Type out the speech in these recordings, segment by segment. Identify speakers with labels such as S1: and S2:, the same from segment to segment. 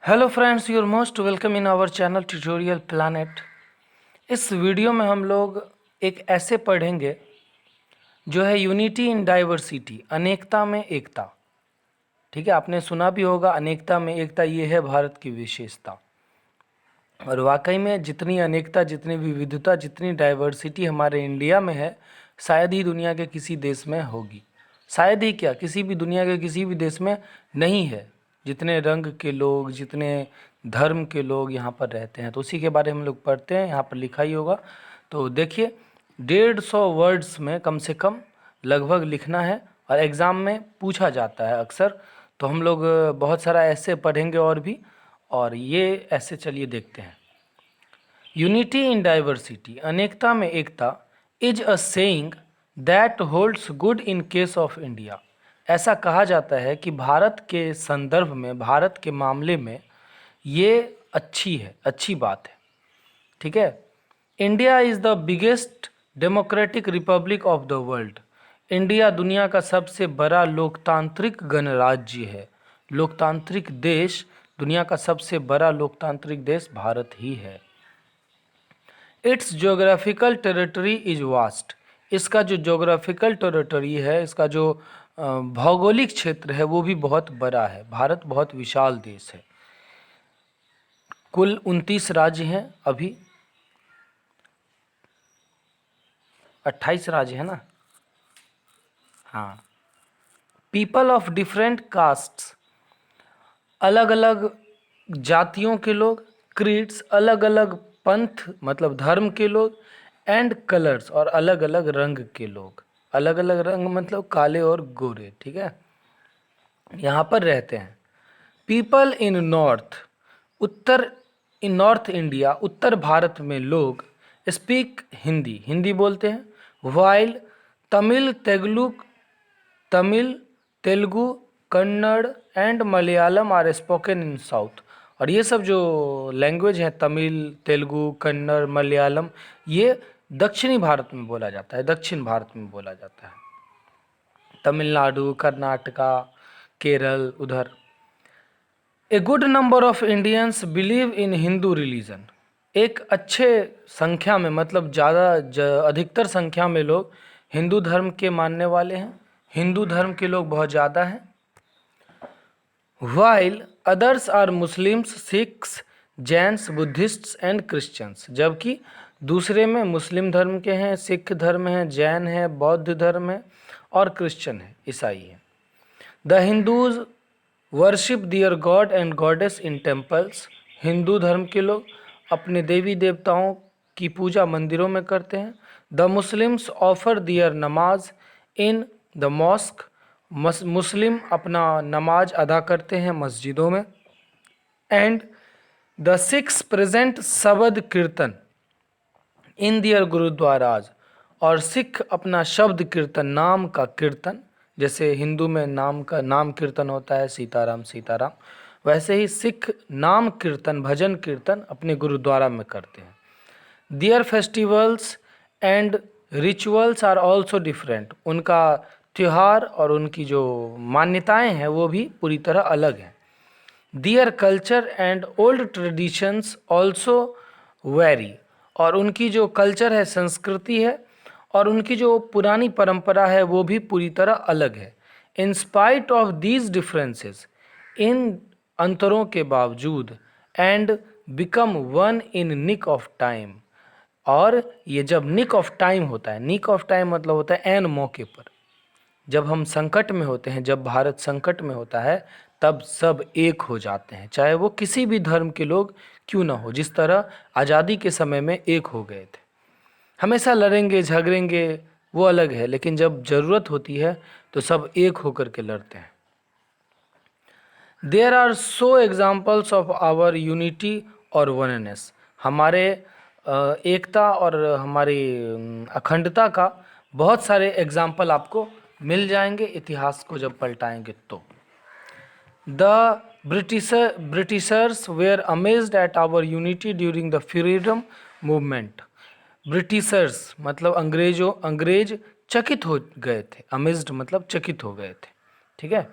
S1: Hello friends, you're most welcome in our channel tutorial planet. इस video में हम लोग एक ऐसे पढ़ेंगे जो है यूनिटी इन डाइवर्सिटी, अनेकता में एकता। ठीक है, आपने सुना भी होगा अनेकता में एकता, ये है भारत की विशेषता। और वाकई में जितनी अनेकता, जितनी विविधता, जितनी डाइवर्सिटी हमारे इंडिया में है, शायद ही दुनिया के किसी देश में होगी। शायद ही क्या, किसी भी दुनिया के किसी भी देश में नहीं है। जितने रंग के लोग, जितने धर्म के लोग यहाँ पर रहते हैं, तो उसी के बारे में हम लोग पढ़ते हैं। यहाँ पर लिखा ही होगा, तो देखिए 150 वर्ड्स में कम से कम लगभग लिखना है, और एग्ज़ाम में पूछा जाता है अक्सर। तो हम लोग बहुत सारा ऐसे पढ़ेंगे और भी, और ये ऐसे चलिए देखते हैं। यूनिटी इन डाइवर्सिटी, अनेकता में एकता, is a saying that holds good in case of India. ऐसा कहा जाता है कि भारत के संदर्भ में, भारत के मामले में ये अच्छी है, अच्छी बात है। ठीक है। India is the biggest democratic Republic of the world. India दुनिया का सबसे बड़ा लोकतांत्रिक गणराज्य है। लोकतांत्रिक देश, दुनिया का सबसे बड़ा लोकतांत्रिक देश भारत ही है। It's geographical territory is vast. इसका जो जोग्राफिकल टेरिटरी है, इसका जो भौगोलिक क्षेत्र है, वो भी बहुत बड़ा है। भारत बहुत विशाल देश है। कुल 29 राज्य हैं, अभी 28 राज्य है ना। हाँ। पीपल ऑफ डिफरेंट कास्ट्स, अलग अलग जातियों के लोग, क्रीड्स, अलग अलग पंथ मतलब धर्म के लोग, एंड कलर्स, और अलग अलग रंग के लोग। अलग अलग रंग मतलब काले और गोरे। ठीक है, यहाँ पर रहते हैं। पीपल इन नॉर्थ, उत्तर, इन नॉर्थ इंडिया, उत्तर भारत में लोग स्पीक हिंदी, हिंदी बोलते हैं। While Tamil Telugu, Kannada and Malayalam are spoken in south. और ये सब जो लैंग्वेज हैं, तमिल, तेलुगु, कन्नड़, मलयालम, ये दक्षिणी भारत में बोला जाता है, दक्षिण भारत में बोला जाता है। तमिलनाडु, कर्नाटका, केरल, उधर। A good number of Indians believe in Hindu religion. एक अच्छे संख्या में, मतलब अधिकतर संख्या में लोग हिंदू धर्म के मानने वाले हैं। हिंदू धर्म के लोग बहुत ज़्यादा हैं। While others are Muslims, Sikhs, Jains, Buddhists and Christians. जबकि दूसरे में मुस्लिम धर्म के हैं, सिख धर्म है, जैन है, बौद्ध धर्म है, और क्रिश्चियन है, ईसाई है। The Hindus worship their god and goddess in temples. Hindu धर्म के लोग अपने देवी देवताओं की पूजा मंदिरों में करते हैं। द मुस्लिम्स ऑफर दियर नमाज इन द मॉस्क। मुस्लिम अपना नमाज अदा करते हैं मस्जिदों में। एंड द सिख्स प्रेजेंट शब्द कीर्तन इन दियर गुरुद्वाराज। और सिख अपना शब्द कीर्तन, नाम का कीर्तन, जैसे हिंदू में नाम का नाम कीर्तन होता है, सीताराम सीताराम, वैसे ही सिख नाम कीर्तन, भजन कीर्तन अपने गुरुद्वारा में करते हैं। Their festivals and rituals are also different. उनका त्यौहार और उनकी जो मान्यताएं हैं वो भी पूरी तरह अलग हैं। Their culture and old traditions also vary. और उनकी जो कल्चर है, संस्कृति है, और उनकी जो पुरानी परंपरा है, वो भी पूरी तरह अलग है। In spite of these differences, इन अंतरों के बावजूद, and become one in nick of time. और ये जब निक ऑफ टाइम होता है, निक ऑफ टाइम मतलब होता है एन मौके पर, जब हम संकट में होते हैं, जब भारत संकट में होता है, तब सब एक हो जाते हैं, चाहे वो किसी भी धर्म के लोग क्यों ना हो। जिस तरह आज़ादी के समय में एक हो गए थे। हमेशा लड़ेंगे झगड़ेंगे वो अलग है, लेकिन जब ज़रूरत होती है तो सब एक होकर के लड़ते हैं। There are so examples of our unity और वननेस। हमारे एकता और हमारी अखंडता का बहुत सारे एग्जाम्पल आपको मिल जाएंगे इतिहास को जब पलटाएंगे तो। The Britishers were amazed at our unity during the freedom movement. Britishers मतलब अंग्रेज चकित हो गए थे। अमेज्ड मतलब चकित हो गए थे। ठीक है।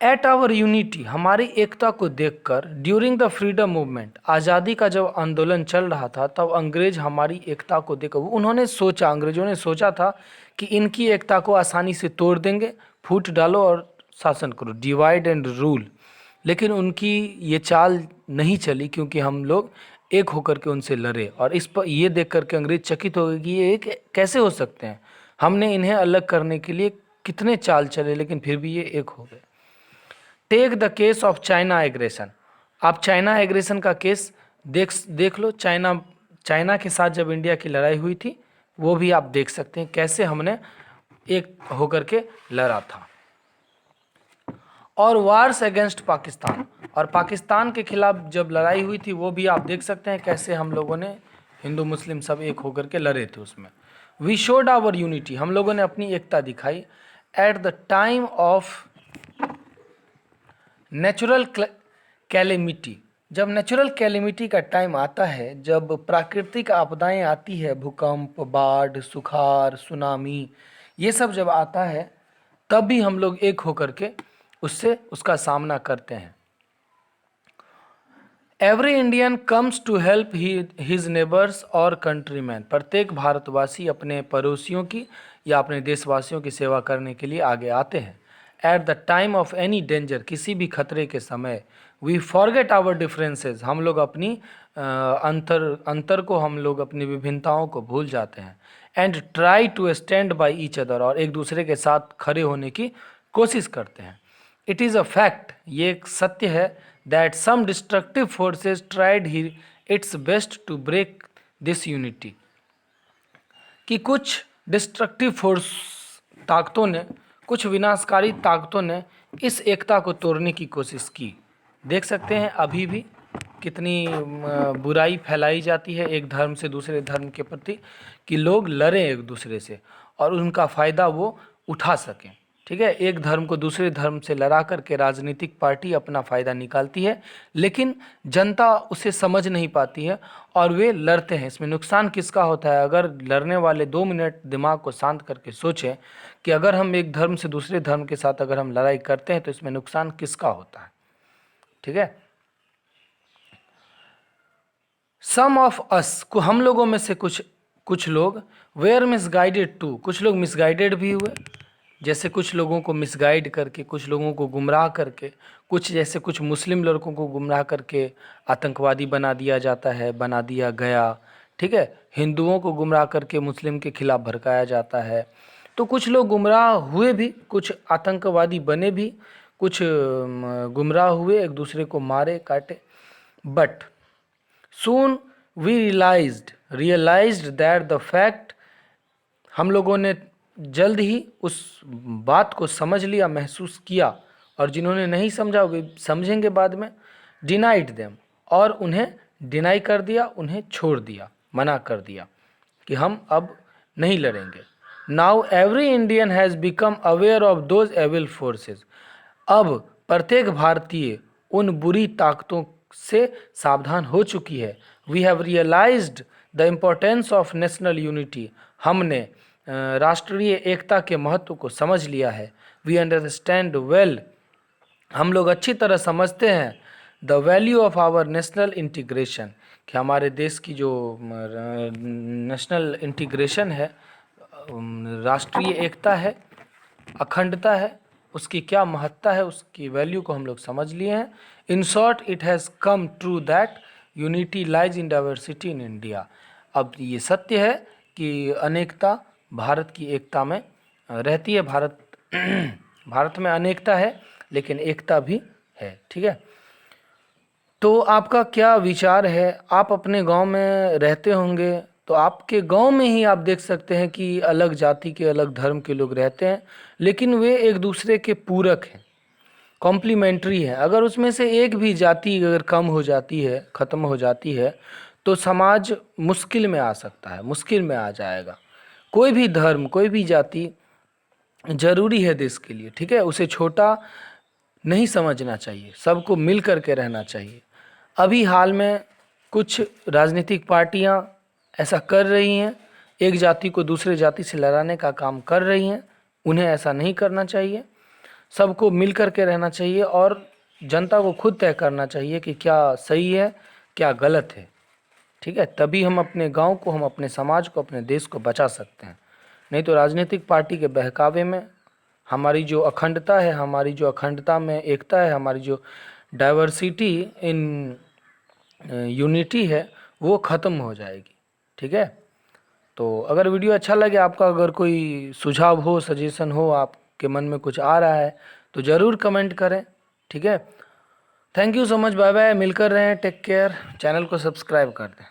S1: एट आवर यूनिटी, हमारी एकता को देखकर, ड्यूरिंग द फ्रीडम मूवमेंट, आज़ादी का जब आंदोलन चल रहा था तब अंग्रेज हमारी एकता को देखकर, उन्होंने सोचा, अंग्रेजों ने सोचा था कि इनकी एकता को आसानी से तोड़ देंगे, फूट डालो और शासन करो, डिवाइड एंड रूल। लेकिन उनकी ये चाल नहीं चली, क्योंकि हम लोग एक होकर के उनसे लड़े, और इस पर ये देख करके अंग्रेज चकित हो गए कि ये एक कैसे हो सकते हैं, हमने इन्हें अलग करने के लिए कितने चाल चले लेकिन फिर भी ये एक हो गए। Take the case of China aggression, आप चाइना एग्रेशन का केस देख लो। चाइना के साथ जब इंडिया की लड़ाई हुई थी वो भी आप देख सकते हैं कैसे हमने एक होकर के लड़ा था। और वार्स अगेंस्ट पाकिस्तान, और पाकिस्तान के खिलाफ जब लड़ाई हुई थी वो भी आप देख सकते हैं कैसे हम लोगों ने, हिंदू मुस्लिम सब एक होकर के लड़े थे उसमें। वी शोड आवर यूनिटी, हम लोगों ने अपनी एकता दिखाई। At the time of natural calamity, जब नेचुरल कैलेमिटी का टाइम आता है, जब प्राकृतिक आपदाएं आती है, भूकंप, बाढ़, सुखाड़, सुनामी, ये सब जब आता है तब भी हम लोग एक होकर के उसका सामना करते हैं। Every Indian comes to help his neighbours और कंट्रीमैन, प्रत्येक भारतवासी अपने पड़ोसियों की या अपने देशवासियों की सेवा करने के लिए आगे आते हैं। At the time of any danger, किसी भी खतरे के समय, वी फॉरगेट आवर डिफरेंसेस, हम लोग अपनी अंतर को, हम लोग अपनी विभिन्नताओं को भूल जाते हैं। And try to stand by each other, और एक दूसरे के साथ खड़े होने की कोशिश करते हैं। इट इज़ अ फैक्ट, ये एक सत्य है, that some destructive forces tried he its best to break this unity, कि कुछ डिस्ट्रक्टिव फोर्स ताकतों ने, कुछ विनाशकारी ताकतों ने इस एकता को तोड़ने की कोशिश की। देख सकते हैं अभी भी कितनी बुराई फैलाई जाती है एक धर्म से दूसरे धर्म के प्रति, कि लोग लड़ें एक दूसरे से और उनका फ़ायदा वो उठा सकें। ठीक है, एक धर्म को दूसरे धर्म से लड़ा करके राजनीतिक पार्टी अपना फ़ायदा निकालती है, लेकिन जनता उसे समझ नहीं पाती है और वे लड़ते हैं। इसमें नुकसान किसका होता है? अगर लड़ने वाले 2 मिनट दिमाग को शांत करके सोचें कि अगर हम एक धर्म से दूसरे धर्म के साथ अगर हम लड़ाई करते हैं तो इसमें नुकसान किसका होता है। ठीक है, सम ऑफ अस को, हम लोगों में से कुछ लोग, वेयर मिसगाइडेड टू, कुछ लोग मिसगाइडेड भी हुए, जैसे कुछ लोगों को मिसगाइड करके, कुछ लोगों को गुमराह करके, जैसे कुछ मुस्लिम लड़कों को गुमराह करके आतंकवादी बना दिया जाता है, बना दिया गया। ठीक है, हिंदुओं को गुमराह करके मुस्लिम के खिलाफ भड़काया जाता है। तो कुछ लोग गुमराह हुए भी, कुछ आतंकवादी बने भी, कुछ गुमराह हुए, एक दूसरे को मारे काटे। But soon we realised that the fact, हम लोगों ने जल्द ही उस बात को समझ लिया, महसूस किया, और जिन्होंने नहीं समझा वे समझेंगे बाद में। डिनाइड देम, और उन्हें डिनाई कर दिया, उन्हें छोड़ दिया, मना कर दिया कि हम अब नहीं लड़ेंगे। Now every Indian has become aware of those evil forces, अब प्रत्येक भारतीय उन बुरी ताकतों से सावधान हो चुकी है। We have realised the importance of national unity, हमने राष्ट्रीय एकता के महत्व को समझ लिया है। वी अंडरस्टैंड वेल, हम लोग अच्छी तरह समझते हैं, the value of our national integration, कि हमारे देश की जो नेशनल इंटीग्रेशन है, राष्ट्रीय एकता है, अखंडता है, उसकी क्या महत्ता है, उसकी वैल्यू को हम लोग समझ लिए हैं। In short, it has come true that unity lies in diversity in India, अब ये सत्य है कि अनेकता भारत की एकता में रहती है। भारत में अनेकता है लेकिन एकता भी है। ठीक है, तो आपका क्या विचार है? आप अपने गांव में रहते होंगे, तो आपके गांव में ही आप देख सकते हैं कि अलग जाति के, अलग धर्म के लोग रहते हैं, लेकिन वे एक दूसरे के पूरक हैं, कॉम्प्लीमेंट्री है। अगर उसमें से एक भी जाति अगर कम हो जाती है, ख़त्म हो जाती है, तो समाज मुश्किल में आ सकता है, मुश्किल में आ जाएगा। कोई भी धर्म, कोई भी जाति जरूरी है देश के लिए। ठीक है, उसे छोटा नहीं समझना चाहिए, सबको मिल कर के रहना चाहिए। अभी हाल में कुछ राजनीतिक पार्टियां ऐसा कर रही हैं, एक जाति को दूसरे जाति से लड़ाने का काम कर रही हैं, उन्हें ऐसा नहीं करना चाहिए। सबको मिल कर के रहना चाहिए और जनता को खुद तय करना चाहिए कि क्या सही है क्या गलत है। ठीक है, तभी हम अपने गांव को, हम अपने समाज को, अपने देश को बचा सकते हैं। नहीं तो राजनीतिक पार्टी के बहकावे में हमारी जो अखंडता है, हमारी जो अखंडता में एकता है, हमारी जो डाइवर्सिटी इन यूनिटी है, वो ख़त्म हो जाएगी। ठीक है, तो अगर वीडियो अच्छा लगे, आपका अगर कोई सुझाव हो, सजेशन हो, आपके मन में कुछ आ रहा है तो ज़रूर कमेंट करें। ठीक है, thank you so much, bye bye, मिलकर रहें, टेक केयर, चैनल को सब्सक्राइब कर दें।